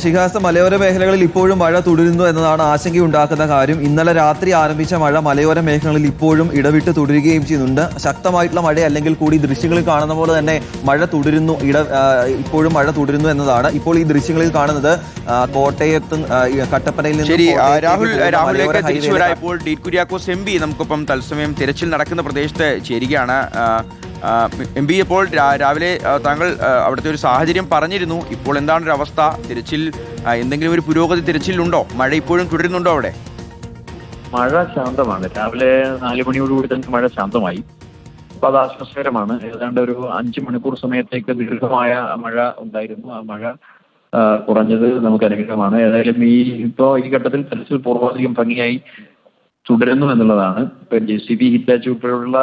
ഷിഹാസ്, മലയോര മേഖലകളിൽ ഇപ്പോഴും മഴ തുടരുന്നു എന്നതാണ് ആശങ്കയുണ്ടാക്കുന്ന കാര്യം. ഇന്നലെ രാത്രി ആരംഭിച്ച മഴ മലയോര മേഖലകളിൽ ഇപ്പോഴും ഇടവിട്ട് തുടരുകയും ചെയ്യുന്നുണ്ട്. ശക്തമായിട്ടുള്ള മഴ അല്ലെങ്കിൽ കൂടി ദൃശ്യങ്ങളിൽ കാണുന്ന പോലെ തന്നെ മഴ തുടരുന്നു, ഇപ്പോഴും മഴ തുടരുന്നു എന്നതാണ്. ഇപ്പോൾ ഈ ദൃശ്യങ്ങളിൽ കാണുന്നത് കോട്ടയത്തും കട്ടപ്പനയിൽ നിന്ന് ഇപ്പോൾ ഡി കുര്യാക്കോസ് എം പി നമുക്കൊപ്പം തത്സമയം തിരച്ചിൽ നടക്കുന്ന പ്രദേശത്ത് ചേരുകയാണ്. എം പി, ഇപ്പോൾ രാവിലെ താങ്കൾ അവിടുത്തെ ഒരു സാഹചര്യം പറഞ്ഞിരുന്നു. ഇപ്പോൾ എന്താണ് ഒരു അവസ്ഥ? തിരച്ചിൽ എന്തെങ്കിലും ഒരു പുരോഗതി തിരച്ചിലുണ്ടോ? മഴ ഇപ്പോഴും തുടരുന്നുണ്ടോ അവിടെ? മഴ ശാന്തമാണ്. രാവിലെ 4 മണിയോടുകൂടി തന്നെ മഴ ശാന്തമായി. അപ്പൊ അത് ആശ്വാസകരമാണ്. ഏതാണ്ട് ഒരു 5 മണിക്കൂർ സമയത്തേക്ക് ദീർഘമായ മഴ ഉണ്ടായിരുന്നു. ആ മഴ കുറഞ്ഞത് നമുക്ക് അനുഗ്രഹമാണ്. ഏതായാലും ഈ ഘട്ടത്തിൽ തെരച്ചിൽ പൂർവാധികം ഭംഗിയായി തുടരുന്നു എന്നുള്ളതാണ്. ഇപ്പൊ JCB, ഹിറ്റാച്ചി ഉൾപ്പെടെയുള്ള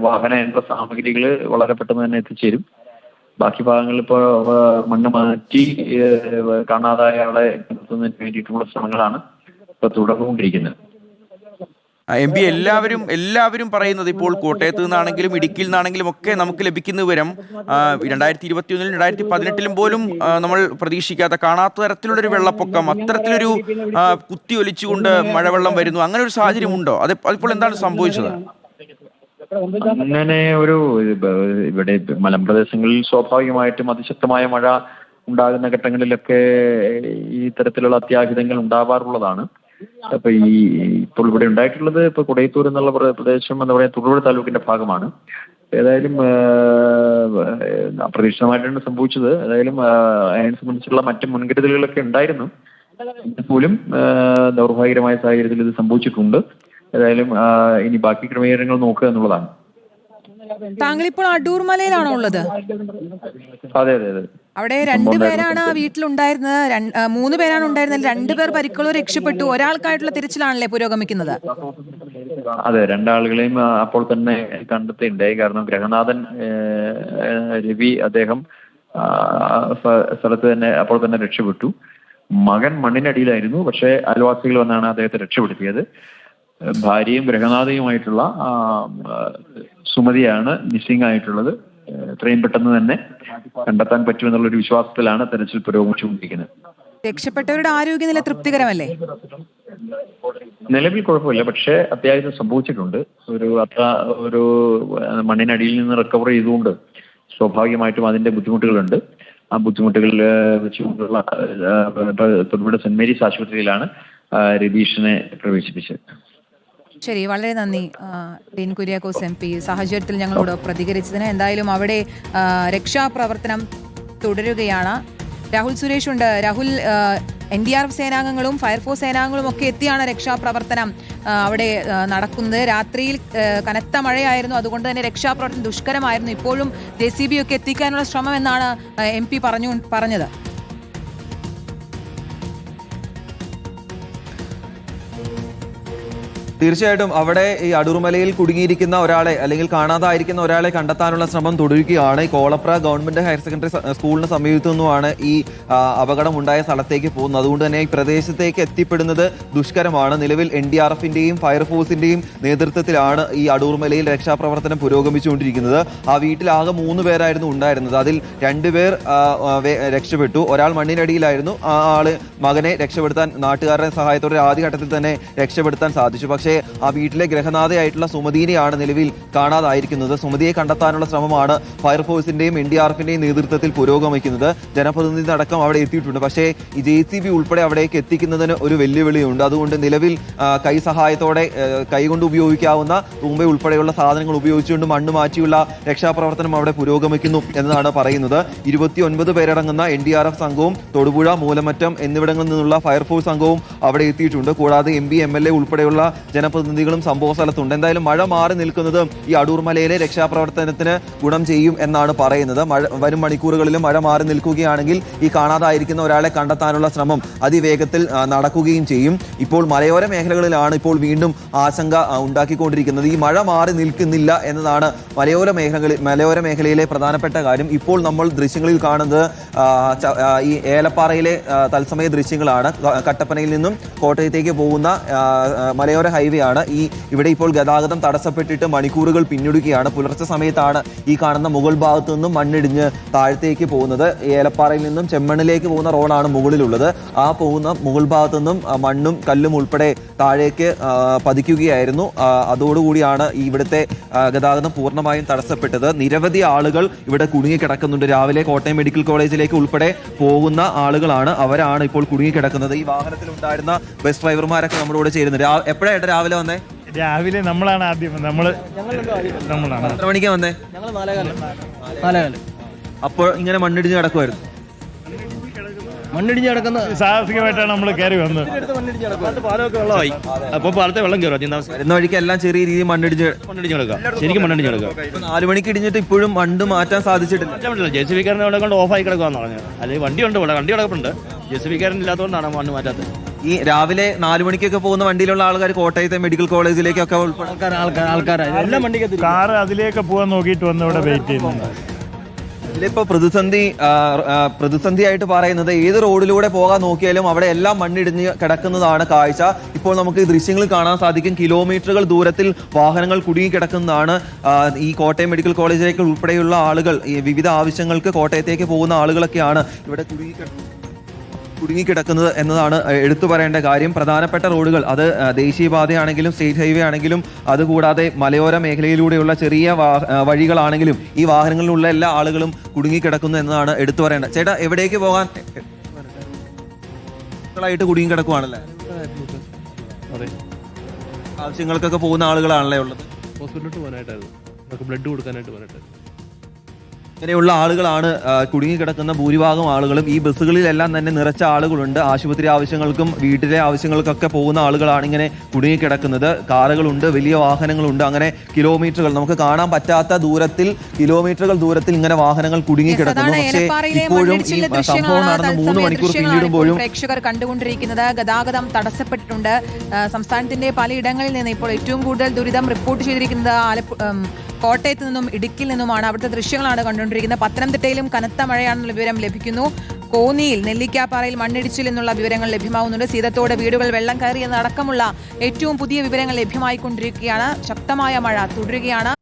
വാഹന യന്ത്ര സാമഗ്രികൾ വളരെ പെട്ടെന്ന് തന്നെ എത്തിച്ചേരും. ബാക്കി ഭാഗങ്ങളിൽ ഇപ്പോൾ മണ്ണ് മാറ്റി കാണാതായ ആളെ കണ്ടെത്തുന്നതിന് വേണ്ടിയിട്ടുള്ള ശ്രമങ്ങളാണ് ഇപ്പൊ തുടർന്നുകൊണ്ടിരിക്കുന്നത്. എം പി, എല്ലാവരും പറയുന്നത് ഇപ്പോൾ കോട്ടയത്ത് നിന്നാണെങ്കിലും ഇടുക്കിയിൽ നിന്നാണെങ്കിലും ഒക്കെ നമുക്ക് ലഭിക്കുന്ന വിവരം 2021-ലും 2018-ലും പോലും നമ്മൾ പ്രതീക്ഷിക്കാത്ത, കാണാത്ത തരത്തിലുള്ളൊരു വെള്ളപ്പൊക്കം, അത്തരത്തിലൊരു കുത്തിയൊലിച്ചുകൊണ്ട് മഴവെള്ളം വരുന്നു. അങ്ങനെ ഒരു സാഹചര്യം ഉണ്ടോ? അതിപ്പോൾ എന്താണ് സംഭവിച്ചത്? അങ്ങനെ ഇവിടെ മലമ്പ്രദേശങ്ങളിൽ സ്വാഭാവികമായിട്ടും അതിശക്തമായ മഴ ഉണ്ടാകുന്ന ഘട്ടങ്ങളിലൊക്കെ ഈ തരത്തിലുള്ള അത്യാഹിതങ്ങൾ ഉണ്ടാവാറുള്ളതാണ്. അപ്പൊ ഇപ്പോൾ ഇവിടെ ഉണ്ടായിട്ടുള്ളത് ഇപ്പൊ കൊടയത്തൂർ എന്നുള്ള പ്രദേശം എന്ന് പറയുന്നത് തൊടുപുഴ താലൂക്കിന്റെ ഭാഗമാണ്. ഏതായാലും അപ്രതീക്ഷിതമായിട്ടാണ് സംഭവിച്ചത്. ഏതായാലും അതിനെ സംബന്ധിച്ചുള്ള മറ്റ് മുൻകരുതലുകളൊക്കെ ഉണ്ടായിരുന്നു. പോലും ദൗർഭാഗ്യകരമായ സാഹചര്യത്തിൽ ഇത് സംഭവിച്ചിട്ടുണ്ട്. ഏതായാലും ഇനി ബാക്കി ക്രമീകരണങ്ങൾ നോക്കുക എന്നുള്ളതാണ്. താങ്കൾ ഇപ്പോൾ അടൂർ മലയിലാണോ ഉള്ളത്? അതെ അതെ അതെ. അവിടെ 2 പേരാണ് ആ വീട്ടിലുണ്ടായിരുന്നത്. 3 പേരാണ് ഉണ്ടായിരുന്നത്. 2 പേർ പരിക്കുകളോ രക്ഷപ്പെട്ടു. ഒരാൾക്കായിട്ടുള്ള തിരച്ചിലാണല്ലേ പുരോഗമിക്കുന്നത്? അതെ, 2 ആളുകളെയും അപ്പോൾ തന്നെ കണ്ടെത്തിയിട്ടുണ്ടായി. കാരണം ഗ്രഹനാഥൻ രവി, അദ്ദേഹം സ്ഥലത്ത് തന്നെ അപ്പോൾ തന്നെ രക്ഷപ്പെട്ടു. മകൻ മണ്ണിനടിയിലായിരുന്നു. പക്ഷേ അയൽവാസികൾ വന്നാണ് അദ്ദേഹത്തെ രക്ഷപ്പെടുത്തിയത്. ഭാര്യയും ഗ്രഹനാഥയുമായിട്ടുള്ള സുമതിയാണ് മിസ്സിംഗ് ആയിട്ടുള്ളത്. എത്രയും പെട്ടെന്ന് തന്നെ കണ്ടെത്താൻ പറ്റുമെന്നുള്ളൊരു വിശ്വാസത്തിലാണ് തെരച്ചിൽ പുരോഗമിച്ചുകൊണ്ടിരിക്കുന്നത്. രക്ഷപ്പെട്ടവരുടെ ആരോഗ്യനില തൃപ്തികരമല്ലേ? നിലവിൽ കുഴപ്പമില്ല, പക്ഷേ അത്യാവശ്യം സംഭവിച്ചിട്ടുണ്ട്. ഒരു മണ്ണിനടിയിൽ നിന്ന് റിക്കവർ ചെയ്തുകൊണ്ട് സ്വാഭാവികമായിട്ടും അതിന്റെ ബുദ്ധിമുട്ടുകളുണ്ട്. ആ ബുദ്ധിമുട്ടുകളിൽ വെച്ചുകൊണ്ടുള്ള തൊടുപുഴ സെന്റ് മേരീസ് ആശുപത്രിയിലാണ് രതീഷിനെ പ്രവേശിപ്പിച്ചത്. ശരി, വളരെ നന്ദി ഡീൻ കുര്യാക്കോസ് MP സാഹചര്യത്തിൽ ഞങ്ങളോട് പ്രതികരിച്ചതിന്. എന്തായാലും അവിടെ രക്ഷാപ്രവർത്തനം തുടരുകയാണ്. രാഹുൽ സുരേഷ് ഉണ്ട്. രാഹുൽ, NDRF സേനാംഗങ്ങളും ഫയർഫോഴ്സ് സേനാംഗങ്ങളും ഒക്കെ എത്തിയാണ് രക്ഷാപ്രവർത്തനം അവിടെ നടക്കുന്നത്. രാത്രിയിൽ കനത്ത മഴയായിരുന്നു, അതുകൊണ്ട് തന്നെ രക്ഷാപ്രവർത്തനം ദുഷ്കരമായിരുന്നു. ഇപ്പോഴും JCB ഒക്കെ എത്തിക്കാനുള്ള ശ്രമം എന്നാണ് MP പറഞ്ഞത്. തീർച്ചയായിട്ടും അവിടെ ഈ അടൂർമലയിൽ കുടുങ്ങിയിരിക്കുന്ന ഒരാളെ അല്ലെങ്കിൽ കാണാതായിരിക്കുന്ന ഒരാളെ കണ്ടെത്താനുള്ള ശ്രമം തുടരുകയാണ്. ഈ കോളപ്ര ഗവൺമെന്റ് ഹയർ സെക്കൻഡറി സ്കൂളിന് സമീപത്തു നിന്നുമാണ് ഈ അപകടം ഉണ്ടായ സ്ഥലത്തേക്ക് പോകുന്നത്. അതുകൊണ്ട് തന്നെ ഈ പ്രദേശത്തേക്ക് എത്തിപ്പെടുന്നത് ദുഷ്കരമാണ്. നിലവിൽ NDRFന്റെയും ഫയർഫോഴ്സിന്റെയും നേതൃത്വത്തിലാണ് ഈ അടൂർമലയിൽ രക്ഷാപ്രവർത്തനം പുരോഗമിച്ചുകൊണ്ടിരിക്കുന്നത്. ആ വീട്ടിൽ ആകെ 3 പേരായിരുന്നു ഉണ്ടായിരുന്നത്. അതിൽ 2 പേർ രക്ഷപ്പെട്ടു. ഒരാൾ മണ്ണിനടിയിലായിരുന്നു. ആ ആള് മകനെ രക്ഷപ്പെടുത്താൻ നാട്ടുകാരുടെ സഹായത്തോടെ ആദ്യഘട്ടത്തിൽ തന്നെ രക്ഷപ്പെടുത്താൻ സാധിച്ചു. പക്ഷേ ആ വീട്ടിലെ ഗ്രഹനാഥയായിട്ടുള്ള സുമതിനെയാണ് നിലവിൽ കാണാതായിരിക്കുന്നത്. സുമതിയെ കണ്ടെത്താനുള്ള ശ്രമമാണ് ഫയർഫോഴ്സിന്റെയും NDRFന്റെയും നേതൃത്വത്തിൽ പുരോഗമിക്കുന്നത്. ജനപ്രതിനിധി അടക്കം അവിടെ എത്തിയിട്ടുണ്ട്. പക്ഷേ ഈ JCB ഉൾപ്പെടെ അവിടേക്ക് എത്തിക്കുന്നതിന് ഒരു വെല്ലുവിളിയുണ്ട്. അതുകൊണ്ട് നിലവിൽ കൈ സഹായത്തോടെ കൈകൊണ്ട് ഉപയോഗിക്കാവുന്ന തൂമ്പ ഉൾപ്പെടെയുള്ള സാധനങ്ങൾ ഉപയോഗിച്ചുകൊണ്ട് മണ്ണ് മാറ്റിയുള്ള രക്ഷാപ്രവർത്തനം അവിടെ പുരോഗമിക്കുന്നു എന്നതാണ് പറയുന്നത്. 29 പേരടങ്ങുന്ന NDRF സംഘവും തൊടുപുഴ, മൂലമറ്റം എന്നിവിടങ്ങളിൽ നിന്നുള്ള ഫയർഫോഴ്സ് സംഘവും അവിടെ എത്തിയിട്ടുണ്ട്. കൂടാതെ MP, MLA ഉൾപ്പെടെയുള്ള ജനപ്രതിനിധികളും സംഭവ സ്ഥലത്തുണ്ട്. എന്തായാലും മഴ മാറി നിൽക്കുന്നത് ഈ അടൂർമലയിലെ രക്ഷാപ്രവർത്തനത്തിന് ഗുണം ചെയ്യും എന്നാണ് പറയുന്നത്. വരും മണിക്കൂറുകളിലും മഴ മാറി നിൽക്കുകയാണെങ്കിൽ ഈ കാണാതായിരിക്കുന്ന ഒരാളെ കണ്ടെത്താനുള്ള ശ്രമം അതിവേഗത്തിൽ നടക്കുകയും ചെയ്യും. ഇപ്പോൾ മലയോര മേഖലകളിലാണ് ഇപ്പോൾ വീണ്ടും ആശങ്ക ഉണ്ടാക്കിക്കൊണ്ടിരിക്കുന്നത്. ഈ മഴ മാറി നിൽക്കുന്നില്ല എന്നതാണ് മലയോര മേഖലയിലെ പ്രധാനപ്പെട്ട കാര്യം. ഇപ്പോൾ നമ്മൾ ദൃശ്യങ്ങളിൽ കാണുന്നത് ഈ ഏലപ്പാറയിലെ തത്സമയ ദൃശ്യങ്ങളാണ്. കട്ടപ്പനയിൽ നിന്നും കോട്ടയത്തേക്ക് പോകുന്ന മലയോര ഹൈവേ ഹൈവേ ആണ്. ഇവിടെ ഇപ്പോൾ ഗതാഗതം തടസ്സപ്പെട്ടിട്ട് മണിക്കൂറുകൾ പിന്നിടുകയാണ്. പുലർച്ചെ സമയത്താണ് ഈ കാണുന്ന മുകൾ ഭാഗത്തു നിന്നും മണ്ണിടിഞ്ഞ് താഴത്തേക്ക് പോകുന്നത്. ഏലപ്പാറയിൽ നിന്നും ചെമ്മണ്ണിലേക്ക് പോകുന്ന റോഡാണ് മുകളിലുള്ളത്. ആ പോകുന്ന മുകൾ ഭാഗത്തു നിന്നും മണ്ണും കല്ലും ഉൾപ്പെടെ താഴേക്ക് പതിക്കുകയായിരുന്നു. അതോടുകൂടിയാണ് ഇവിടുത്തെ ഗതാഗതം പൂർണ്ണമായും തടസ്സപ്പെട്ടത്. നിരവധി ആളുകൾ ഇവിടെ കുടുങ്ങിക്കിടക്കുന്നുണ്ട്. രാവിലെ കോട്ടയം മെഡിക്കൽ കോളേജിലേക്ക് ഉൾപ്പെടെ പോകുന്ന ആളുകളാണ്. അവരാണ് ഇപ്പോൾ കുടുങ്ങിക്കിടക്കുന്നത്. ഈ വാഹനത്തിലുണ്ടായിരുന്ന ബസ് ഡ്രൈവർമാരൊക്കെ നമ്മുടെ കൂടെ ചേരുന്നത്. എപ്പോഴായിട്ട് രാവിലെ വന്നേ? രാവിലെ നമ്മളാണ് ആദ്യം നമ്മളാണ്. എത്ര മണിക്കാ വന്നേ? 4:15. അപ്പോൾ ഇങ്ങനെ മണ്ണിടിഞ്ഞ് കിടക്കുമായിരുന്നു. മണ്ണിടിഞ്ഞ് കിടക്കുന്ന സാഹസികമായിട്ടാണ് നമ്മൾ കയറി വന്നത്. പാലമൊക്കെ വെള്ളമായി. അപ്പോൾ പാലത്തെ വെള്ളം കയറും. വരുന്ന വഴിക്ക് എല്ലാം ചെറിയ രീതിയിൽ മണ്ണിടിഞ്ഞ് കിടക്കുക, ശരിക്കും മണ്ണിടിഞ്ഞ് കിടക്കുക. 4 മണിക്ക് ഇടിഞ്ഞിട്ട് ഇപ്പോഴും മണ്ണ് മാറ്റാൻ സാധിച്ചിട്ടില്ല. JCB-കാരനെ അവിടെ കൊണ്ട് ഓഫായി കിടക്കുവാന്ന് പറഞ്ഞു. അല്ലെങ്കിൽ വണ്ടിയുണ്ട്, ഇവിടെ വണ്ടി കിടപ്പുണ്ട്. JCB-കാരൻ ഇല്ലാത്തതുകൊണ്ടാണ് മണ്ണ് മാറ്റാത്തത്. ഈ രാവിലെ 4 മണിക്കൊക്കെ പോകുന്ന വണ്ടിയിലുള്ള ആൾക്കാർ കോട്ടയത്തെ മെഡിക്കൽ കോളേജിലേക്കൊക്കെ ഉൾപ്പെടെ ആൾക്കാർ എല്ലാം വണ്ടിക്ക് കാറ് അതിലേക്ക് പോകാൻ നോക്കിയിട്ട് വന്ന് ഇവിടെ വെയിറ്റ് ചെയ്യുന്നുണ്ട്. ഇതിലിപ്പോ പ്രതിസന്ധിയായിട്ട് പറയുന്നത് ഏത് റോഡിലൂടെ പോകാൻ നോക്കിയാലും അവിടെ എല്ലാം മണ്ണിടിഞ്ഞ് കിടക്കുന്നതാണ് കാഴ്ച. ഇപ്പോൾ നമുക്ക് ഈ ദൃശ്യങ്ങൾ കാണാൻ സാധിക്കും. കിലോമീറ്ററുകൾ ദൂരത്തിൽ വാഹനങ്ങൾ കുടുങ്ങി കിടക്കുന്നതാണ്. ഈ കോട്ടയം മെഡിക്കൽ കോളേജിലേക്ക് ഉൾപ്പെടെയുള്ള ആളുകൾ ഈ വിവിധ ആവശ്യങ്ങൾക്ക് കോട്ടയത്തേക്ക് പോകുന്ന ആളുകളൊക്കെയാണ് ഇവിടെ കുടുങ്ങിക്കിടക്കുന്നത് എന്നതാണ് എടുത്തു പറയേണ്ട കാര്യം. പ്രധാനപ്പെട്ട റോഡുകൾ അത് ദേശീയപാതയാണെങ്കിലും സ്റ്റേറ്റ് ഹൈവേ ആണെങ്കിലും അതുകൂടാതെ മലയോര മേഖലയിലൂടെയുള്ള ചെറിയ വഴികളാണെങ്കിലും ഈ വാഹനങ്ങളിലുള്ള എല്ലാ ആളുകളും കുടുങ്ങിക്കിടക്കുന്നു എന്നതാണ് എടുത്തു പറയേണ്ടത്. ചേട്ടാ, എവിടേക്ക് പോകാൻ കുടുങ്ങിക്കിടക്കുവാണല്ലേ? ആവശ്യങ്ങൾക്കൊക്കെ പോകുന്ന ആളുകളാണല്ലേ ഉള്ളത്? ഹോസ്പിറ്റലിലോട്ട് പോകാനായിട്ടായിരുന്നു, ബ്ലഡ് കൊടുക്കാനായിട്ട് പോകാനായിട്ടായിരുന്നു. ഇങ്ങനെയുള്ള ആളുകളാണ് കുടുങ്ങിക്കിടക്കുന്ന ഭൂരിഭാഗം ആളുകളും. ഈ ബസ്സുകളിലെല്ലാം തന്നെ നിറച്ച ആളുകളുണ്ട്. ആശുപത്രി ആവശ്യങ്ങൾക്കും വീട്ടിലെ ആവശ്യങ്ങൾക്കൊക്കെ പോകുന്ന ആളുകളാണ് ഇങ്ങനെ കുടുങ്ങിക്കിടക്കുന്നത്. കാറുകളുണ്ട്, വലിയ വാഹനങ്ങളുണ്ട്. അങ്ങനെ കിലോമീറ്ററുകൾ നമുക്ക് കാണാൻ പറ്റാത്ത കിലോമീറ്ററുകൾ ദൂരത്തിൽ ഇങ്ങനെ വാഹനങ്ങൾ കുടുങ്ങിക്കിടക്കുന്നു. പക്ഷേ ഇപ്പോഴും ഈ സംഭവം നടന്ന് 3 മണിക്കൂർ പിന്നിടുമ്പോഴും പ്രേക്ഷകർ കണ്ടുകൊണ്ടിരിക്കുന്നത് ഗതാഗതം തടസ്സപ്പെട്ടിട്ടുണ്ട്. സംസ്ഥാനത്തിന്റെ പലയിടങ്ങളിൽ നിന്ന് ഇപ്പോൾ ഏറ്റവും കൂടുതൽ ദുരിതം റിപ്പോർട്ട് ചെയ്തിരിക്കുന്നത് കോട്ടയത്ത് നിന്നും ഇടുക്കിയിൽ നിന്നുമാണ്. അവിടുത്തെ ദൃശ്യങ്ങളാണ് കണ്ടുകൊണ്ടിരിക്കുന്നത്. പത്തനംതിട്ടയിലും കനത്ത മഴയാണെന്നുള്ള വിവരം ലഭിക്കുന്നു. കോന്നിയിൽ നെല്ലിക്കാപ്പാറയിൽ മണ്ണിടിച്ചിൽ എന്നുള്ള വിവരങ്ങൾ ലഭ്യമാവുന്നുണ്ട്. സീതത്തോട് വീടുകൾ വെള്ളം കയറി എന്നടക്കമുള്ള ഏറ്റവും പുതിയ വിവരങ്ങൾ ലഭ്യമായിക്കൊണ്ടിരിക്കുകയാണ്. ശക്തമായ മഴ തുടരുകയാണ്.